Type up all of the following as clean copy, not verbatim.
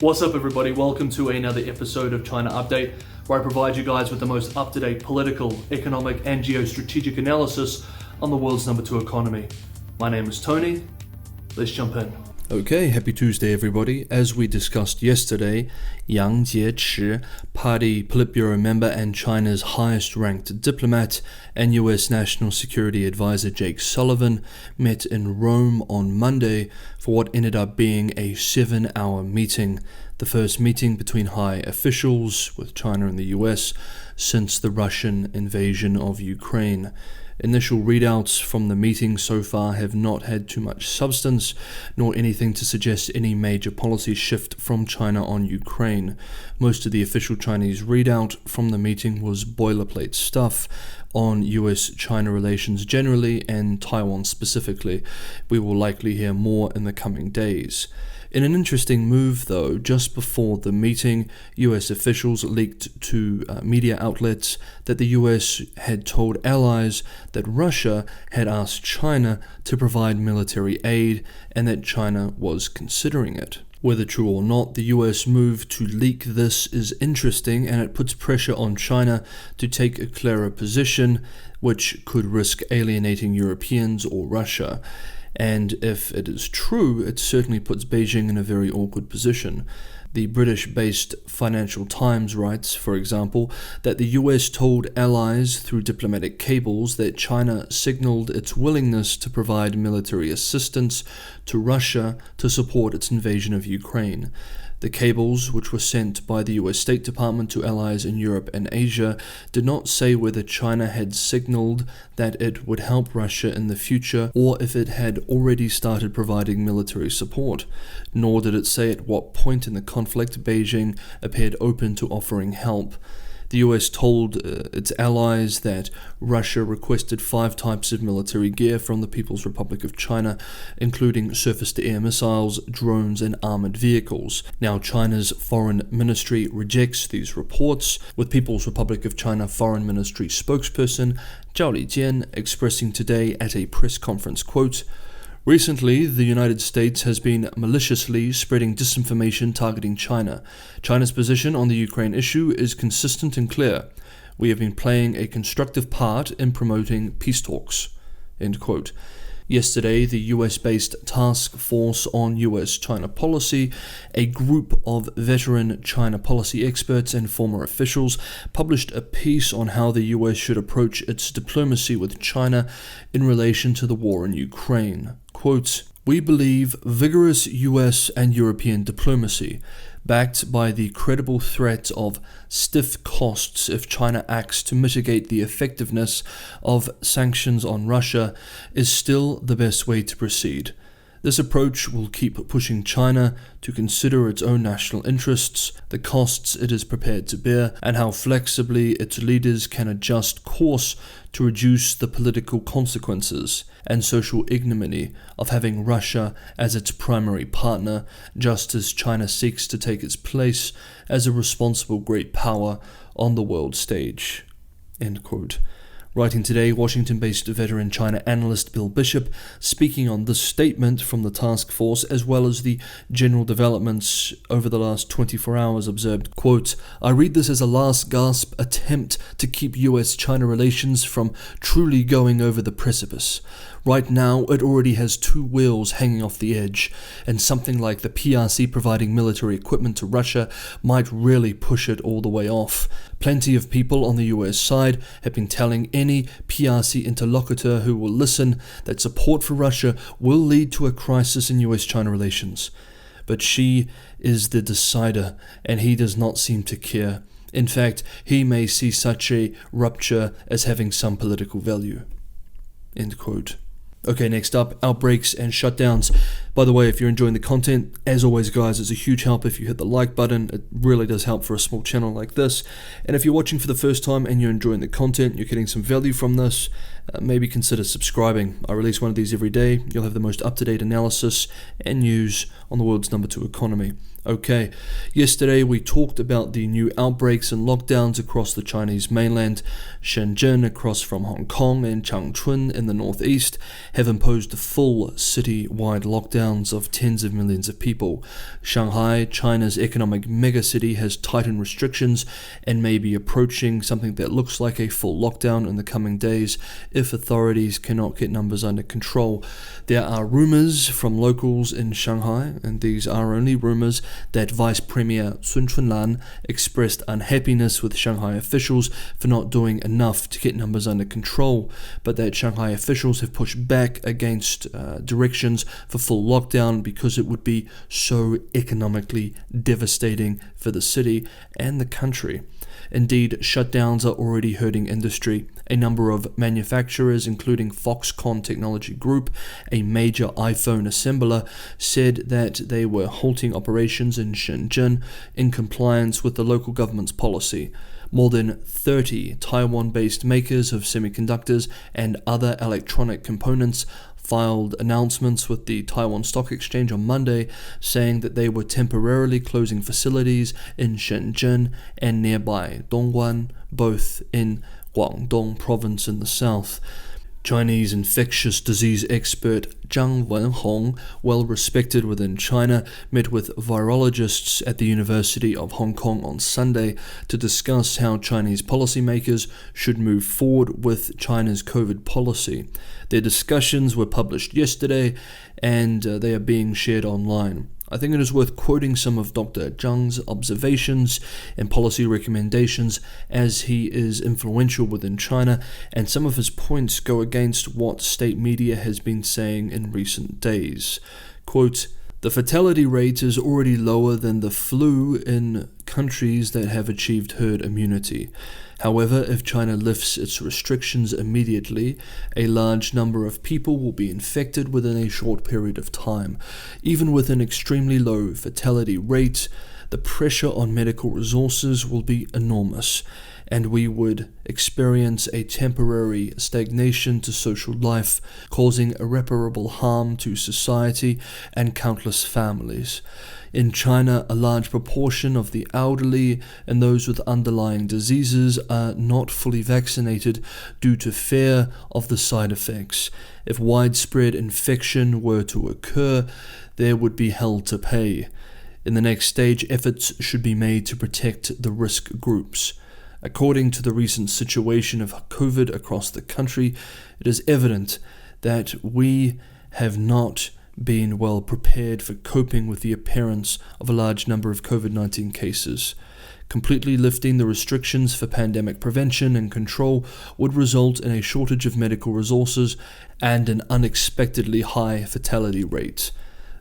What's up, everybody? Welcome to another episode of China Update, where I provide you guys with the most up-to-date political, economic, and geostrategic analysis on the world's number 2 economy. My name is Tony. Let's jump in. Okay, happy Tuesday, everybody. As we discussed yesterday, Yang-Sullivan, Party Politburo member and China's highest-ranked diplomat, and U.S. National Security Advisor Jake Sullivan met in Rome on Monday for what ended up being a 7-hour meeting, the first meeting between high officials with China and the U.S. since the Russian invasion of Ukraine. Initial readouts from the meeting so far have not had too much substance, nor anything to suggest any major policy shift from China on Ukraine. Most of the official Chinese readout from the meeting was boilerplate stuff on US-China relations generally and Taiwan specifically. We will likely hear more in the coming days. In an interesting move, though, just before the meeting, US officials leaked to media outlets that the US had told allies that Russia had asked China to provide military aid and that China was considering it. Whether true or not, the US move to leak this is interesting, and it puts pressure on China to take a clearer position, which could risk alienating Europeans or Russia. And if it is true, it certainly puts Beijing in a very awkward position. The British-based Financial Times writes, for example, that the US told allies through diplomatic cables that China signaled its willingness to provide military assistance to Russia to support its invasion of Ukraine. The cables, which were sent by the US State Department to allies in Europe and Asia, did not say whether China had signaled that it would help Russia in the future or if it had already started providing military support. Nor did it say at what point in the conflict Beijing appeared open to offering help. The US told its allies that Russia requested 5 types of military gear from the People's Republic of China, including surface-to-air missiles, drones, and armored vehicles. Now, China's foreign ministry rejects these reports, with People's Republic of China Foreign Ministry spokesperson Zhao Lijian expressing today at a press conference, quote, "Recently, the United States has been maliciously spreading disinformation targeting China. China's position on the Ukraine issue is consistent and clear. We have been playing a constructive part in promoting peace talks." End quote. Yesterday, the US-based Task Force on US-China Policy, a group of veteran China policy experts and former officials, published a piece on how the US should approach its diplomacy with China in relation to the war in Ukraine. Quote, "We believe vigorous US and European diplomacy, backed by the credible threat of stiff costs if China acts to mitigate the effectiveness of sanctions on Russia, is still the best way to proceed. This approach will keep pushing China to consider its own national interests, the costs it is prepared to bear, and how flexibly its leaders can adjust course to reduce the political consequences and social ignominy of having Russia as its primary partner, just as China seeks to take its place as a responsible great power on the world stage." End quote. Writing today, Washington-based veteran China analyst Bill Bishop, speaking on this statement from the task force as well as the general developments over the last 24 hours, observed, quote, "I read this as a last gasp attempt to keep US-China relations from truly going over the precipice. Right now, it already has 2 wheels hanging off the edge, and something like the PRC providing military equipment to Russia might really push it all the way off. Plenty of people on the US side have been telling any PRC interlocutor who will listen that support for Russia will lead to a crisis in US-China relations. But Xi is the decider, and he does not seem to care. In fact, he may see such a rupture as having some political value." End quote. Okay, next up, outbreaks and shutdowns. By the way, if you're enjoying the content, as always guys, it's a huge help if you hit the like button. It really does help for a small channel like this. And if you're watching for the first time and you're enjoying the content, you're getting some value from this, maybe consider subscribing. I release one of these every day. You'll have the most up-to-date analysis and news on the world's number 2 economy. Okay, yesterday we talked about the new outbreaks and lockdowns across the Chinese mainland. Shenzhen, across from Hong Kong, and Changchun in the northeast have imposed full city-wide lockdowns of tens of millions of people. Shanghai, China's economic megacity, has tightened restrictions and may be approaching something that looks like a full lockdown in the coming days if authorities cannot get numbers under control. There are rumors from locals in Shanghai, and these are only rumors, that Vice Premier Sun Chunlan expressed unhappiness with Shanghai officials for not doing enough to get numbers under control, but that Shanghai officials have pushed back against directions for full lockdown because it would be so economically devastating for the city and the country. Indeed, shutdowns are already hurting industry. A number of manufacturers, including Foxconn Technology Group, a major iPhone assembler, said that they were halting operations in Shenzhen in compliance with the local government's policy. More than 30 Taiwan-based makers of semiconductors and other electronic components filed announcements with the Taiwan Stock Exchange on Monday saying that they were temporarily closing facilities in Shenzhen and nearby Dongguan, both in Guangdong province in the south. Chinese infectious disease expert Zhang Wenhong, well respected within China, met with virologists at the University of Hong Kong on Sunday to discuss how Chinese policymakers should move forward with China's COVID policy. Their discussions were published yesterday and they are being shared online. I think it is worth quoting some of Dr. Zhang's observations and policy recommendations, as he is influential within China, and some of his points go against what state media has been saying in recent days. Quote, "The fatality rate is already lower than the flu in countries that have achieved herd immunity. However, if China lifts its restrictions immediately, a large number of people will be infected within a short period of time. Even with an extremely low fatality rate, the pressure on medical resources will be enormous, and we would experience a temporary stagnation to social life, causing irreparable harm to society and countless families. In China, a large proportion of the elderly and those with underlying diseases are not fully vaccinated due to fear of the side effects. If widespread infection were to occur, there would be hell to pay. In the next stage, efforts should be made to protect the risk groups. According to the recent situation of COVID across the country, it is evident that we have not been well prepared for coping with the appearance of a large number of COVID-19 cases. Completely lifting the restrictions for pandemic prevention and control would result in a shortage of medical resources and an unexpectedly high fatality rate.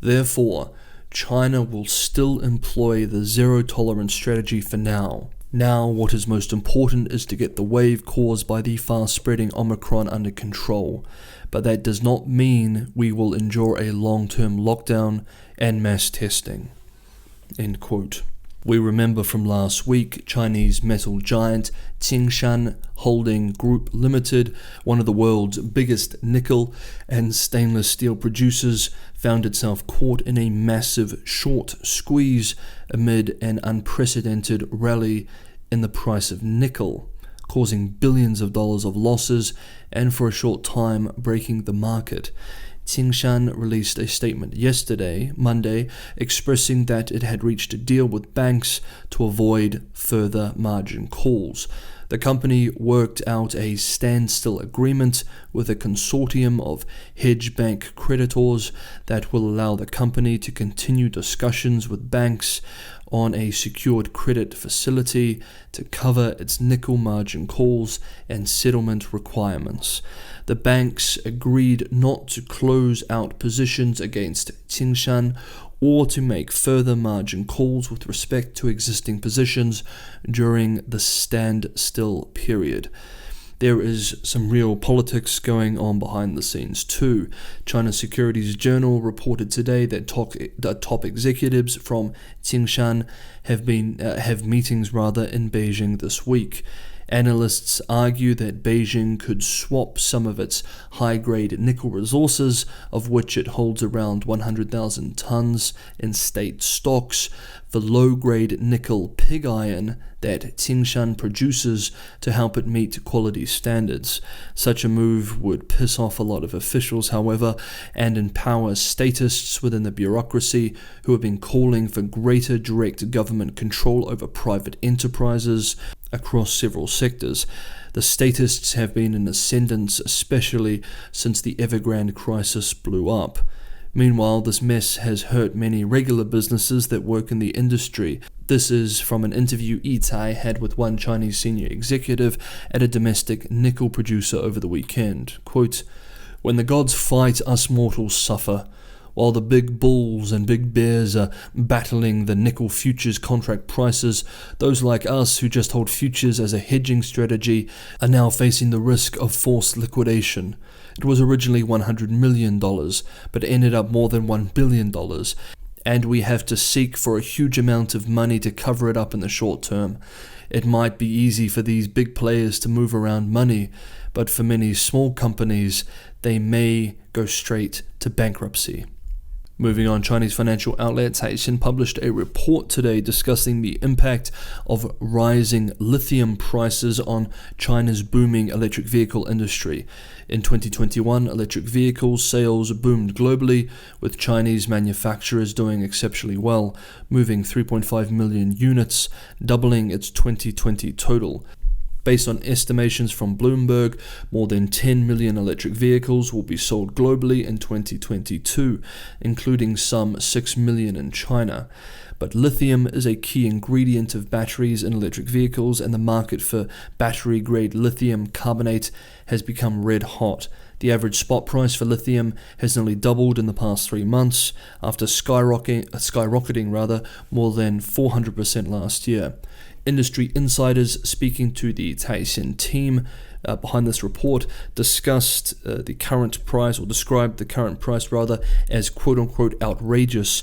Therefore, China will still employ the zero-tolerance strategy for now. Now, what is most important is to get the wave caused by the fast-spreading Omicron under control. But that does not mean we will endure a long-term lockdown and mass testing." End quote. We remember from last week, Chinese metal giant Tsingshan Holding Group Limited, one of the world's biggest nickel and stainless steel producers, found itself caught in a massive short squeeze amid an unprecedented rally in the price of nickel, causing billions of dollars of losses and for a short time breaking the market. Tsingshan released a statement yesterday, Monday, expressing that it had reached a deal with banks to avoid further margin calls. The company worked out a standstill agreement with a consortium of hedge bank creditors that will allow the company to continue discussions with banks on a secured credit facility to cover its nickel margin calls and settlement requirements. The banks agreed not to close out positions against Tsingshan or to make further margin calls with respect to existing positions during the standstill period. There is some real politics going on behind the scenes too. China Securities Journal reported today that top executives from Tsingshan have meetings in Beijing this week. Analysts argue that Beijing could swap some of its high-grade nickel resources, of which it holds around 100,000 tons in state stocks, for low-grade nickel pig iron that Tsingshan produces to help it meet quality standards. Such a move would piss off a lot of officials, however, and empower statists within the bureaucracy who have been calling for greater direct government control over private enterprises across several sectors. The statists have been in ascendance, especially since the Evergrande crisis blew up. Meanwhile, this mess has hurt many regular businesses that work in the industry. This is from an interview Yitai had with one Chinese senior executive at a domestic nickel producer over the weekend. Quote, "When the gods fight, us mortals suffer. While the big bulls and big bears are battling the nickel futures contract prices, those like us who just hold futures as a hedging strategy are now facing the risk of forced liquidation. It was originally $100 million, but ended up more than $1 billion, and we have to seek for a huge amount of money to cover it up in the short term. It might be easy for these big players to move around money, but for many small companies, they may go straight to bankruptcy." Moving on, Chinese financial outlet Caixin published a report today discussing the impact of rising lithium prices on China's booming electric vehicle industry. In 2021, electric vehicle sales boomed globally, with Chinese manufacturers doing exceptionally well, moving 3.5 million units, doubling its 2020 total. Based on estimations from Bloomberg, more than 10 million electric vehicles will be sold globally in 2022, including some 6 million in China. But lithium is a key ingredient of batteries in electric vehicles, and the market for battery-grade lithium carbonate has become red hot. The average spot price for lithium has nearly doubled in the past 3 months, after skyrocketing more than 400% last year. Industry insiders speaking to the Caixin team behind this report discussed the current price, or described the current price as quote-unquote outrageous.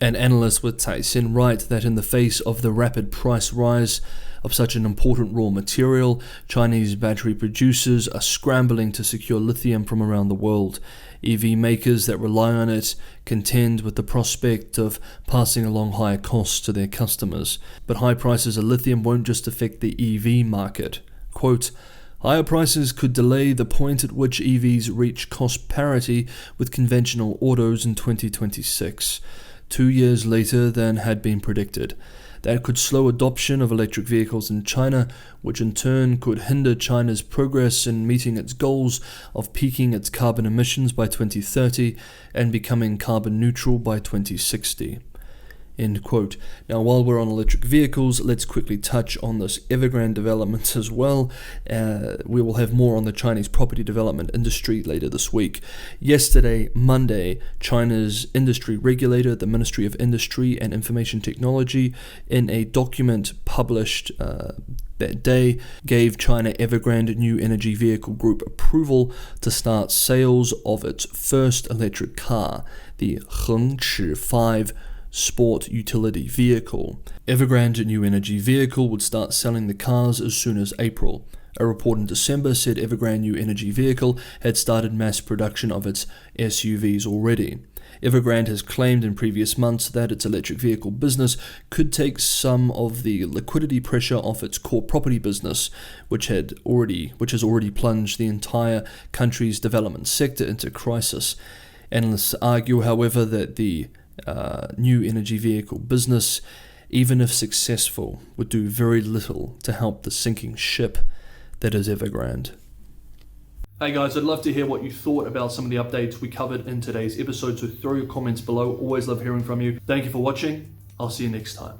And analysts with Caixin write that in the face of the rapid price rise of such an important raw material, Chinese battery producers are scrambling to secure lithium from around the world. EV makers that rely on it contend with the prospect of passing along higher costs to their customers. But high prices of lithium won't just affect the EV market. Quote, "Higher prices could delay the point at which EVs reach cost parity with conventional autos in 2026, 2 years later than had been predicted. That could slow adoption of electric vehicles in China, which in turn could hinder China's progress in meeting its goals of peaking its carbon emissions by 2030 and becoming carbon neutral by 2060. End quote. Now, while we're on electric vehicles, let's quickly touch on this Evergrande development as well. We will have more on the Chinese property development industry later this week. Yesterday, Monday, China's industry regulator, the Ministry of Industry and Information Technology, in a document published that day, gave China Evergrande New Energy Vehicle Group approval to start sales of its first electric car, the Hengchi 5 sport utility vehicle. Evergrande New Energy Vehicle would start selling the cars as soon as April. A report in December said Evergrande New Energy Vehicle had started mass production of its SUVs already. Evergrande has claimed in previous months that its electric vehicle business could take some of the liquidity pressure off its core property business, which has already plunged the entire country's development sector into crisis. Analysts argue, however, that the new energy vehicle business, even if successful, would do very little to help the sinking ship that is Evergrande. Hey guys, I'd love to hear what you thought about some of the updates we covered in today's episode, so throw your comments below. Always love hearing from you. Thank you for watching. I'll see you next time.